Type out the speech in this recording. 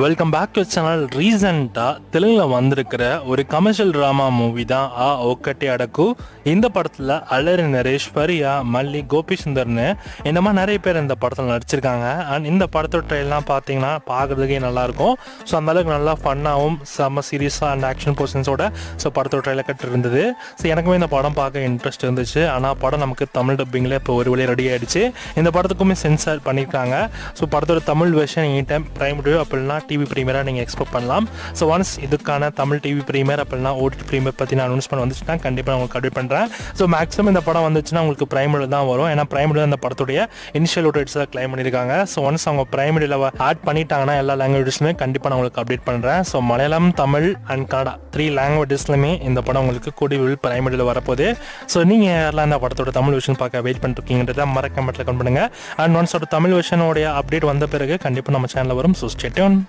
Welcome back to channel. ரீசெண்டாக தெலுங்கில் வந்திருக்கிற ஒரு கமர்ஷியல் ட்ராமா மூவி தான் ஆ ஒக்கட்டி அடக்கு. இந்த படத்தில் அலரி நரேஷ், பரியா, மல்லி, கோபி சுந்தர்னு இந்த மாதிரி நிறைய பேர் இந்த படத்தில் நடிச்சிருக்காங்க. அண்ட் இந்த படத்தோட ட்ரெயிலாம் பார்த்தீங்கன்னா பார்க்குறதுக்கே நல்லாயிருக்கும். ஸோ அந்தளவுக்கு நல்லா ஃபன்னாகவும் செம்ம சீரியஸாக அண்ட் ஆக்ஷன் போர்ஷன்ஸோட படத்தோட ட்ரெயில கட்டு இருந்தது. ஸோ எனக்குமே இந்த படம் பார்க்க இன்ட்ரெஸ்ட் இருந்துச்சு. ஆனால் படம் நமக்கு தமிழ் டப்பிங்கில் இப்போ ஒரு வழியாக ரெடி ஆகிடுச்சு. இந்த படத்துக்குமே சென்சார் பண்ணியிருக்காங்க. ஸோ படத்தோட Tamil version any time prime video அப்படின்னா டிவி ப்ரீமியராக நீங்கள் எக்ஸ்பெக்ட் பண்ணலாம். ஸோ ஒன்ஸ் இதுக்கான தமிழ் டிவி ப்ரீமியர் அப்படின்னா ஓடிடி ப்ரீமியர் பற்றி நான் அனௌன்ஸ்மெண்ட் வந்துச்சுன்னா கண்டிப்பாக நான் உங்களுக்கு அப்டேட் பண்ணுறேன். ஸோ மேக்ஸிமம் இந்த படம் வந்துச்சுன்னா உங்களுக்கு பிரைம் வீடியோ தான் வரும். ஏன்னா பிரைம் வீடியோ அந்த படத்துடைய இனிஷியல் ரைட்ஸில் கிளைம் பண்ணியிருக்காங்க. ஸோ ஒன்ஸ் அவங்க பிரைம் வீடியோவில் ஆட் பண்ணிட்டாங்கன்னா எல்லா லாங்குவேஜஸ்லுமே கண்டிப்பாக நான் உங்களுக்கு அப்டேட் பண்ணுறேன். ஸோ மலையாளம், தமிழ் அண்ட் கன்னடா 3 லாங்குவேஜஸ்லுமே இந்த படம் உங்களுக்கு கூடிய பிரைம் வீடியோவில் வரப்போகுது. ஸோ நீங்கள் யாரெல்லாம் இந்த படத்தோட தமிழ் வெர்ஷன் பார்க்க வெயிட் பண்ணிருக்கீங்கன்றதை மறக்காம கமெண்ட்ல கமெண்ட் பண்ணுங்கள். அண்ட் ஒன்ஸோட தமிழ் வெர்ஷனோடைய அப்டேட் வந்த பிறகு கண்டிப்பாக நம்ம சேனலில் வரும். So stay tune.